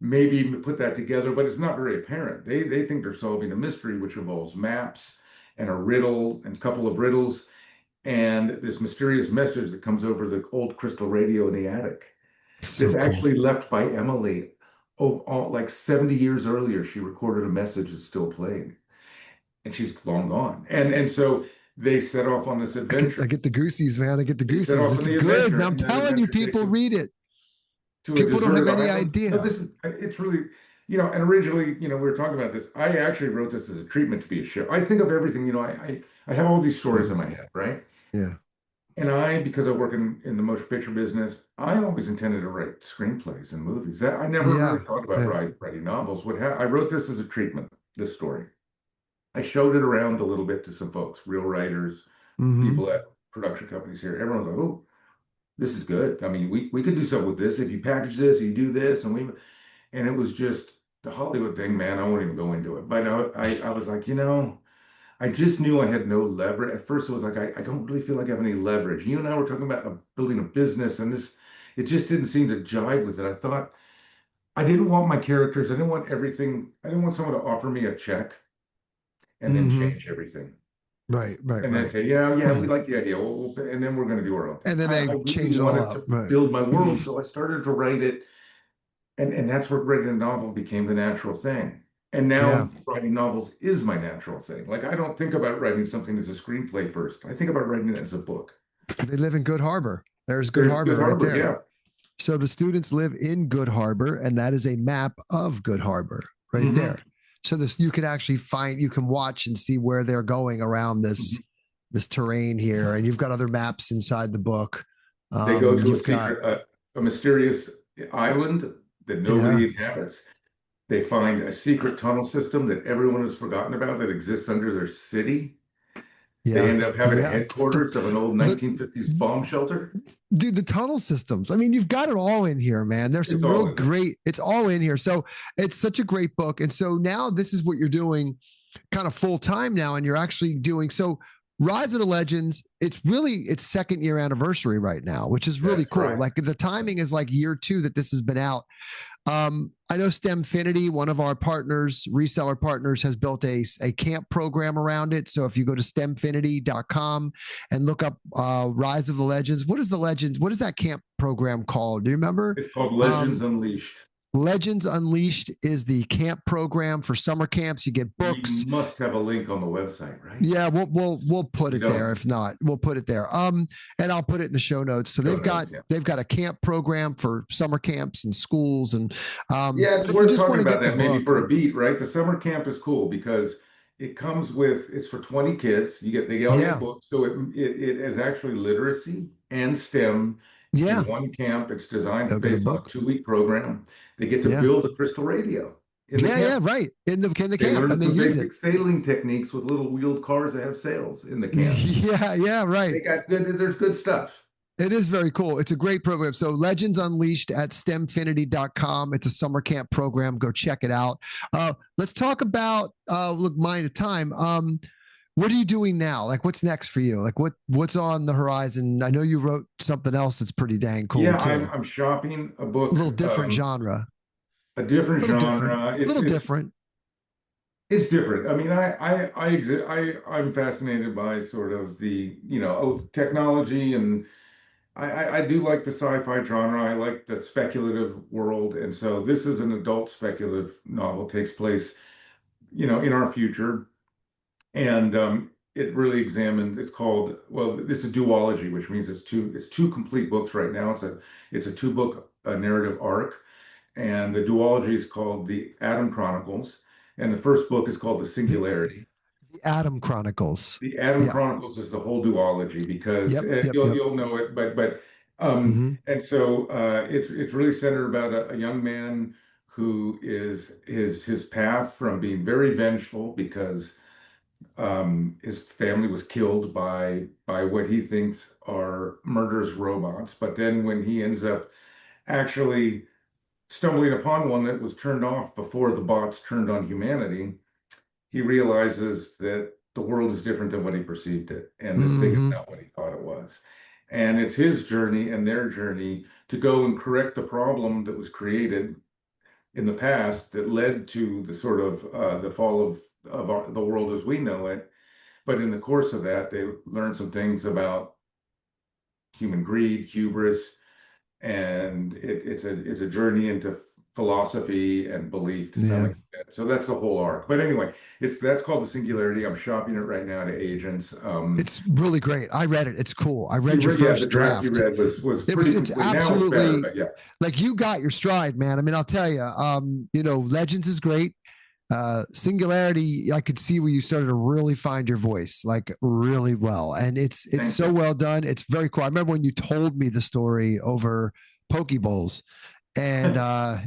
S3: maybe put that together, but it's not very apparent. They think they're solving a mystery which involves maps and a riddle and a couple of riddles and this mysterious message that comes over the old crystal radio in the attic.
S1: So
S3: that's
S1: cool.
S3: actually left by Emily. Oh, like 70 years earlier, she recorded a message that's still playing, and she's long gone. And so they set off on this
S1: I
S3: adventure.
S1: get the goosies, man. I get the
S3: They set
S1: goosies.
S3: off on
S1: It's
S3: the
S1: good.
S3: adventure,
S1: I'm
S3: and that
S1: telling you,
S3: adventure takes
S1: people
S3: them
S1: read it.
S3: to a
S1: People don't have
S3: deserted
S1: any
S3: island. No,
S1: idea.
S3: this is it's really, and originally, we were talking about this. I actually wrote this as a treatment to be a show. I think of everything, I have all these stories in my head, right?
S1: Yeah.
S3: And because I work in the motion picture business, I always intended to write screenplays and movies. I never
S1: Yeah.
S3: really thought about
S1: Yeah.
S3: writing novels. I wrote this as a treatment, this story. I showed it around a little bit to some folks, real writers,
S1: Mm-hmm.
S3: people at production companies here. Everyone's like, "Oh, this is good. I mean, we could do something with this if you package this, you do this, and it was just the Hollywood thing, man. I won't even go into it. But I was like, I just knew I had no leverage. At first, it was like I don't really feel like I have any leverage. You and I were talking about building a business, and it just didn't seem to jive with it. I thought I didn't want my characters. I didn't want everything. I didn't want someone to offer me a check and then
S1: Mm-hmm.
S3: change everything.
S1: Right. Right.
S3: And then
S1: Right.
S3: say, yeah, we like the idea. And then we're going to do our own thing.
S1: And then
S3: I
S1: they
S3: really
S1: change it all
S3: wanted
S1: up.
S3: to
S1: Right.
S3: build my world, so I started to write it, and that's where writing a novel became the natural thing. And
S1: Yeah.
S3: now writing novels is my natural thing. Like I don't think about writing something as a screenplay first. I think about writing it as a book.
S1: They live in Good Harbor. There's Good
S3: There's
S1: Harbor
S3: Good
S1: right
S3: Harbor,
S1: there.
S3: yeah.
S1: So the students live in Good Harbor, and that is a map of Good Harbor right
S3: Hmm.
S1: there. So this you can actually you can watch and see where they're going around
S3: Hmm.
S1: this terrain here, and you've got other maps inside the book.
S3: They go to
S1: You've got
S3: a mysterious island that
S1: yeah,
S3: nobody inhabits. They find a secret tunnel system that everyone has forgotten about that exists under their city. They
S1: yeah,
S3: end up having a
S1: yeah.
S3: headquarters of an old
S1: The,
S3: 1950s bomb shelter.
S1: dude, the tunnel systems. I mean, you've got it all in here, man. There's
S3: It's
S1: some real
S3: all in there.
S1: great. It's all in here. So it's such a great book, and so now this is what you're doing kind of full time now, and you're actually doing so. Rise of the Legends, it's really its second year anniversary right now, which is really
S3: That's
S1: cool.
S3: right.
S1: Like the timing is like year two that this has been out. I know STEMfinity, one of our partners, reseller partners, has built a camp program around it. So if you go to stemfinity.com and look up Rise of the Legends, what is the Legends? What is that camp program called? Do you remember?
S3: It's called Legends
S1: Um,
S3: Unleashed.
S1: Legends Unleashed is the camp program for summer camps. You get
S3: We
S1: books.
S3: must have a link on the website, right?
S1: Yeah, we'll put
S3: We
S1: it there.
S3: don't.
S1: If not, we'll put it there. And I'll put it in the show notes. So
S3: Show notes, yeah.
S1: they've got a camp program for summer camps and schools. And
S3: Yeah, it's
S1: if you
S3: worth
S1: just
S3: talking
S1: want to
S3: about
S1: get the
S3: that maybe
S1: book,
S3: for a beat, right? The summer camp is cool because it's for 20 kids. They all get
S1: yeah,
S3: books. So it is actually literacy and STEM
S1: yeah,
S3: in one camp. It's
S1: they'll
S3: designed
S1: get a
S3: based on a
S1: book.
S3: 2-week program. They get to
S1: Yeah,
S3: build a crystal radio in the
S1: yeah,
S3: camp.
S1: right in the
S3: They
S1: camp,
S3: learn
S1: and they
S3: some
S1: use it.
S3: basic sailing techniques with little wheeled cars that have sails in the camp.
S1: Yeah, yeah, right.
S3: There's good stuff.
S1: It is very cool. It's a great program. So Legends Unleashed at stemfinity.com. It's a summer camp program. Go check it out. Let's talk about look, mine at time. What are you doing now? Like what's next for you? Like what's on the horizon? I know you wrote something else that's pretty dang cool
S3: Yeah, I'm
S1: too.
S3: I'm shopping a
S1: A
S3: book,
S1: little different genre.
S3: a
S1: A
S3: different
S1: little different.
S3: genre.
S1: A little different.
S3: It's different. I mean, I'm fascinated by sort of the, technology, and I do like the sci-fi genre. I like the speculative world. And so this is an adult speculative novel, takes place, in our future. And it really it's called, well, this is duology, which means it's two complete books right now. It's a two-book narrative arc. And the duology is called the Atom Chronicles. And the first book is called The
S1: The,
S3: Singularity.
S1: the Adam Chronicles.
S3: The Atom
S1: Yeah.
S3: Chronicles is the whole duology because
S1: Yep. Yep.
S3: you'll
S1: Yep.
S3: you'll know it, but
S1: Mm-hmm.
S3: and so it's really centered about a young man who is his path from being very vengeful because his family was killed by what he thinks are murderous robots, but then when he ends up actually stumbling upon one that was turned off before the bots turned on humanity, he realizes that the world is different than what he perceived it, and this thing is
S1: Mm-hmm.
S3: not what he thought it was. And it's his journey and their journey to go and correct the problem that was created in the past that led to the sort of the fall of the world as we know it. But in the course of that, they learn some things about human greed, hubris, and it's a journey into philosophy and belief to some
S1: Yeah.
S3: extent. So that's the whole arc. But anyway, it's that's called The Singularity. I'm shopping it right now to agents.
S1: It's really great. I read it. It's cool. I read your
S3: Yeah, the
S1: first
S3: draft you
S1: draft.
S3: read was pretty
S1: It's
S3: complete. Now it's better,
S1: absolutely
S3: but yeah.
S1: like you got your stride, man. I mean, I'll tell you, Legends is great. Singularity, I could see where you started to really find your voice, like really well. And it's
S3: Thank
S1: so
S3: you.
S1: well done. It's very cool. I remember when you told me the story over Poke Bowls and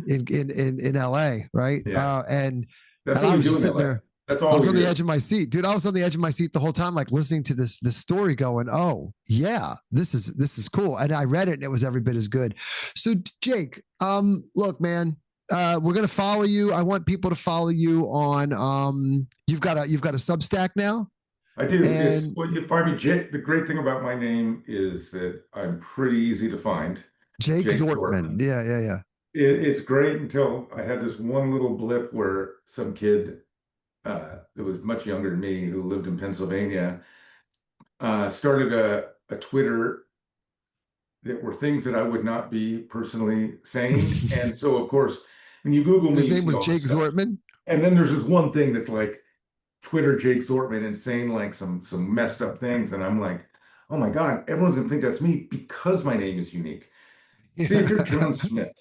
S1: in LA, right?
S3: Yeah, that's
S1: And
S3: what
S1: I
S3: we
S1: was
S3: do
S1: just
S3: in
S1: sitting
S3: LA.
S1: there.
S3: That's
S1: I
S3: all
S1: was
S3: we
S1: on the
S3: do.
S1: edge of my seat, dude. I was on the edge of my seat the whole time, like listening to this story, going, "Oh yeah, this is cool." And I read it, and it was every bit as good. So, Jake, look, man, we're gonna follow you. I want people to follow you on. You've got a Substack now,
S3: I do. It's
S1: and
S3: well, you find me. Jake, the great thing about my name is that I'm pretty easy to find.
S1: Jake
S3: Jake
S1: Zortman.
S3: Zortman.
S1: Yeah, yeah, yeah.
S3: It's great until I had this one little blip where some kid that was much younger than me who lived in Pennsylvania started a Twitter that were things that I would not be personally saying. And so, of course, when you Google me,
S1: His
S3: you
S1: name
S3: see
S1: was
S3: all this
S1: Jake
S3: stuff.
S1: Zortman.
S3: And then there's this one thing that's like Twitter Jake Zortman and saying like some messed up things. And I'm like, oh my God, everyone's gonna think that's me because my name is unique. See, if you're
S1: Yeah,
S3: John Smith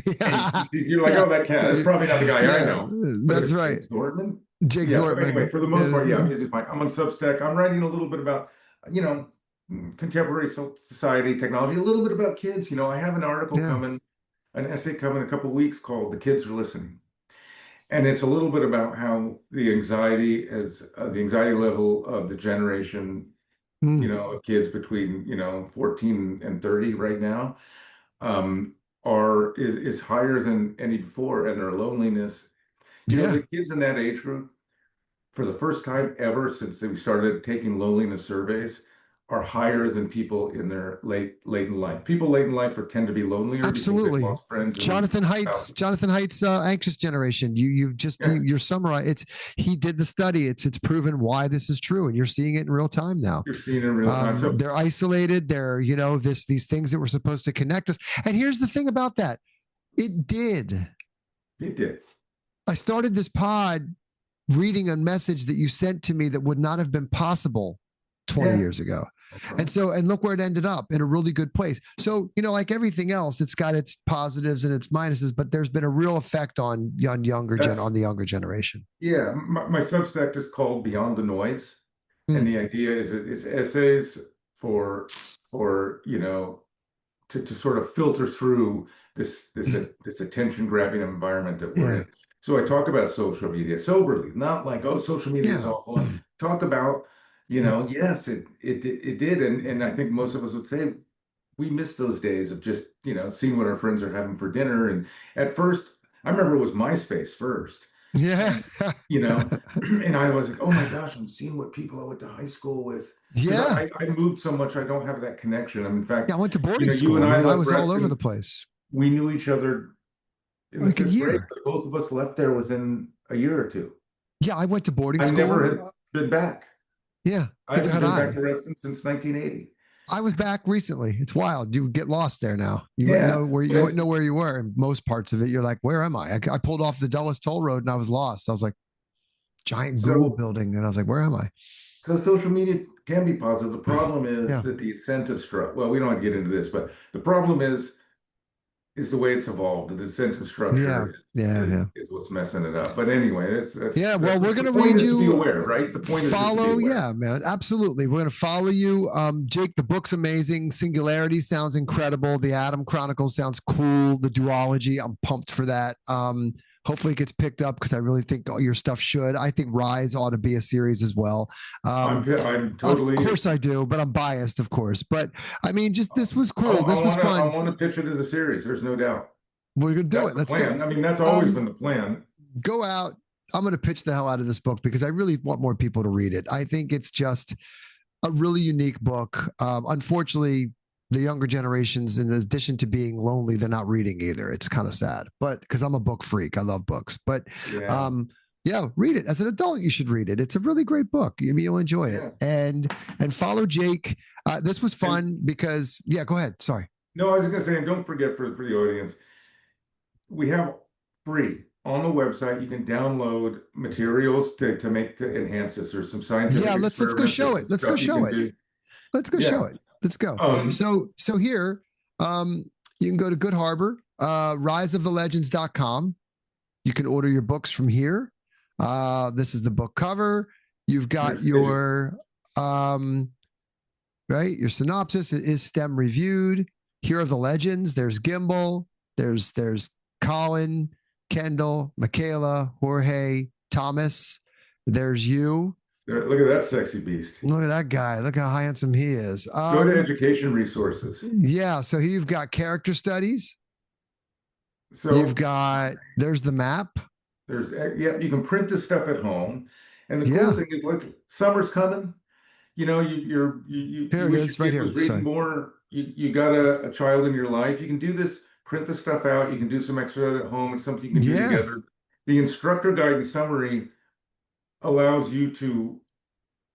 S3: and
S1: yeah,
S3: you're like,
S1: yeah,
S3: oh, that cat, that's probably not the guy I
S1: yeah.
S3: know. But if
S1: That's
S3: it's
S1: right,
S3: Jake Zortman,
S1: Jake
S3: yeah. So anyway,
S1: Zortman.
S3: for the most part, yeah, I'm easy to find. I'm on Substack. I'm writing a little bit about, you know, contemporary society, technology, a little bit about kids. I have an article
S1: Yeah.
S3: coming, an essay coming in a couple of weeks called "The Kids Are Listening," and it's a little bit about how the anxiety level of the generation,
S1: Mm.
S3: of kids between 14 and 30 right now, are is higher than any before, and their loneliness.
S1: Yeah.
S3: The kids in that age group, for the first time ever since they started taking loneliness surveys, are higher than people in their late in life. People late in life tend to be lonelier because they've
S1: Absolutely.
S3: lost friends and
S1: Jonathan Heights,
S3: spouses.
S1: anxious generation.
S3: Yeah,
S1: You're summarized. He did the study. It's proven why this is true, and you're seeing it in real time now.
S3: you're seeing it in real time. So
S1: They're isolated. They're, these things that were supposed to connect us. And here's the thing about that. It did.
S3: it did.
S1: I started this pod reading a message that you sent to me that would not have been possible 20
S3: Yeah.
S1: years ago.
S3: Okay.
S1: And look where it ended up, in a really good place. So, like everything else, it's got its positives and its minuses, but there's been a real effect on
S3: That's
S1: the younger generation.
S3: yeah. My Substack is called Beyond the Noise, and
S1: Mm.
S3: the idea is it's essays for to sort of filter through this attention grabbing environment that we're
S1: Yeah.
S3: in. So I talk about social media soberly, not like, oh, social media is
S1: Yeah.
S3: awful. Talk about,
S1: Yep.
S3: yes, it did, and I think most of us would say we miss those days of just seeing what our friends are having for dinner. And at first, I remember it was MySpace first,
S1: Yeah.
S3: and and I was like, oh my gosh, I'm seeing what people I went to high school with. Because
S1: Yeah.
S3: I moved so much, I don't have that connection. In fact,
S1: Yeah. I went to boarding
S3: you
S1: school.
S3: and
S1: I
S3: I
S1: mean, I
S3: left
S1: was all over
S3: Reston.
S1: the place.
S3: We knew each other in the
S1: Like a
S3: fifth grade,
S1: year.
S3: but both of us left there within a year or two.
S1: Yeah. I went to boarding
S3: I never
S1: school.
S3: had been back.
S1: Yeah.
S3: I
S1: Neither
S3: haven't
S1: had
S3: been back
S1: I.
S3: to Reston since 1980.
S1: I was back recently. It's wild. You get lost there now.
S3: Yeah,
S1: You wouldn't know where you were in most parts of it. You're like, where am I? I pulled off the Dulles Toll Road and I was lost. I was like, giant Google
S3: so
S1: building, and I was like, where am I?
S3: social media can be positive. The problem is
S1: Yeah.
S3: that the incentive structure. Well, we don't have to get into this, but the problem is the way it's evolved. The incentive
S1: Yeah.
S3: structure
S1: Yeah. Yeah.
S3: is what's messing it up. But anyway,
S1: Yeah.
S3: that's
S1: Well, we're
S3: the
S1: gonna
S3: point
S1: read
S3: is to be
S1: you.
S3: aware, right? The point is just to be
S1: Follow.
S3: aware.
S1: Yeah, man. Absolutely. We're gonna follow you. Jake, the book's amazing. Singularity sounds incredible. The Atom Chronicles sounds cool. The duology, I'm pumped for that. Hopefully it gets picked up because I really think all your stuff should. I think Rise ought to be a series as well.
S3: I'm
S1: Of
S3: totally.
S1: course I do, but I'm biased, of course. But I mean, just this was
S3: I,
S1: cool.
S3: I
S1: This was
S3: want to. I
S1: fun.
S3: want to pitch it as a series. There's no doubt.
S1: We're gonna do
S3: That's
S1: it.
S3: the
S1: Let's do it.
S3: plan. I mean, that's always been
S1: Um,
S3: the plan.
S1: Go out. I'm going to pitch the hell out of this book because I really want more people to read it. I think it's just a really unique book. Unfortunately, the younger generations, in addition to being lonely, they're not reading either. It's kind of sad, but because I'm a book freak, I love books. But
S3: Yeah.
S1: yeah, read it as an adult. You should read it. It's a really great book. You'll enjoy it.
S3: Yeah.
S1: And follow Jake. This was
S3: And
S1: fun because yeah. Go ahead. Sorry.
S3: No, I was going to say, and don't forget for the audience, we have free on the website. You can download materials to enhance this. There's some scientific
S1: Yeah, let's go
S3: experiments. There's
S1: show
S3: some
S1: it. Let's go
S3: stuff you
S1: show
S3: can
S1: it.
S3: do.
S1: Let's go show
S3: Yeah.
S1: it. Let's go.
S3: Um,
S1: So here, you can go to Good Harbor, riseofthelegends.com. You can order your books from here. This is the book cover. You've got your right, your synopsis. It is STEM reviewed. Here are the legends. There's Gimbal. There's Colin, Kendall, Michaela, Jorge, Thomas. There's you.
S3: look at that sexy beast.
S1: Look at that guy. Look how handsome he is.
S3: Go to education resources.
S1: Yeah. So here you've got character studies. You've
S3: So
S1: got, there's the map.
S3: yeah, you can print this stuff at home. And the
S1: Yeah.
S3: cool thing is, like, summer's coming. You know,
S1: Here
S3: you
S1: it
S3: wish
S1: is
S3: your
S1: right
S3: kid
S1: here.
S3: was reading
S1: Sorry.
S3: more. You got a child in your life. You can do this, print the stuff out. You can do some extra at home. It's something you can do
S1: Yeah.
S3: together. The instructor guide and summary allows you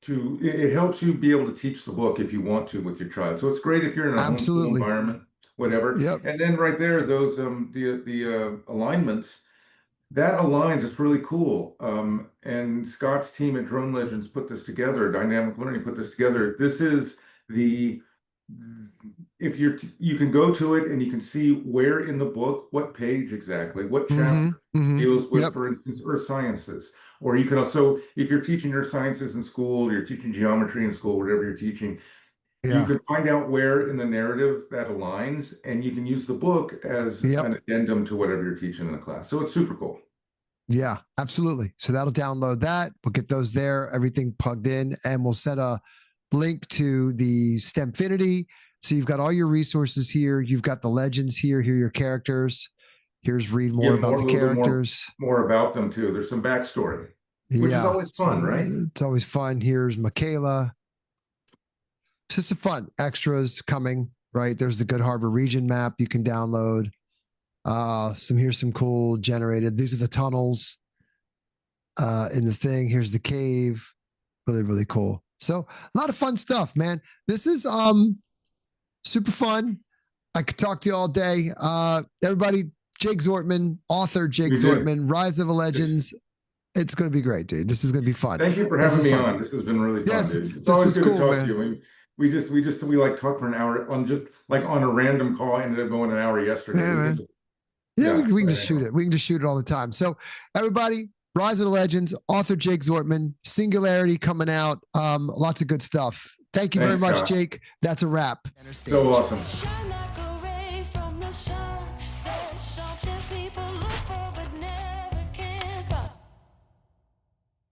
S3: it helps you be able to teach the book if you want to with your child. So it's great if you're in a homeschool
S1: Absolutely.
S3: environment, whatever.
S1: Yep.
S3: And then right there, those the alignments, that aligns. It's really cool. And Scott's team at Drone Legends put this together. Dynamic Learning put this together. This is the if you can go to it and you can see where in the book, what page exactly, what chapter deals with,
S1: Yep.
S3: for instance, earth sciences. Or you can also, if you're teaching earth sciences in school, you're teaching geometry in school, whatever you're teaching, you
S1: Yeah.
S3: can find out where in the narrative that aligns, and you can use the book as
S1: Yep.
S3: an addendum to whatever you're teaching in the class. So it's super cool.
S1: Yeah, absolutely. So that'll download that. We'll get those there, everything plugged in, and we'll set a link to the STEMfinity. So you've got all your resources here. You've got the legends here. Here are your characters. Here's read more
S3: Yeah,
S1: about the
S3: a little bit
S1: characters.
S3: more about them too. There's some backstory, which is always fun, right?
S1: It's always fun. Here's Michaela. It's just a fun extras coming, right? There's the Good Harbor region map you can download. Here's some cool generated. These are the tunnels in the thing. Here's the cave. Really, really cool. So a lot of fun stuff, man. This is super fun. I could talk to you all day. Everybody, Jake Zortman, author Jake Zortman, Rise of the Legends. It's going to be great, dude. This is going to be fun.
S3: Thank you for having me on. This has been really fun, dude. It's always good to talk to you. We like talk for an hour on just like on a random call. I ended up going an hour yesterday.
S1: Yeah, man. We can just shoot it. We can just shoot it all the time. So everybody, Rise of the Legends, author Jake Zortman, Singularity coming out. Lots of good stuff. Thank you very much, Scott. Jake. That's a wrap.
S3: So awesome.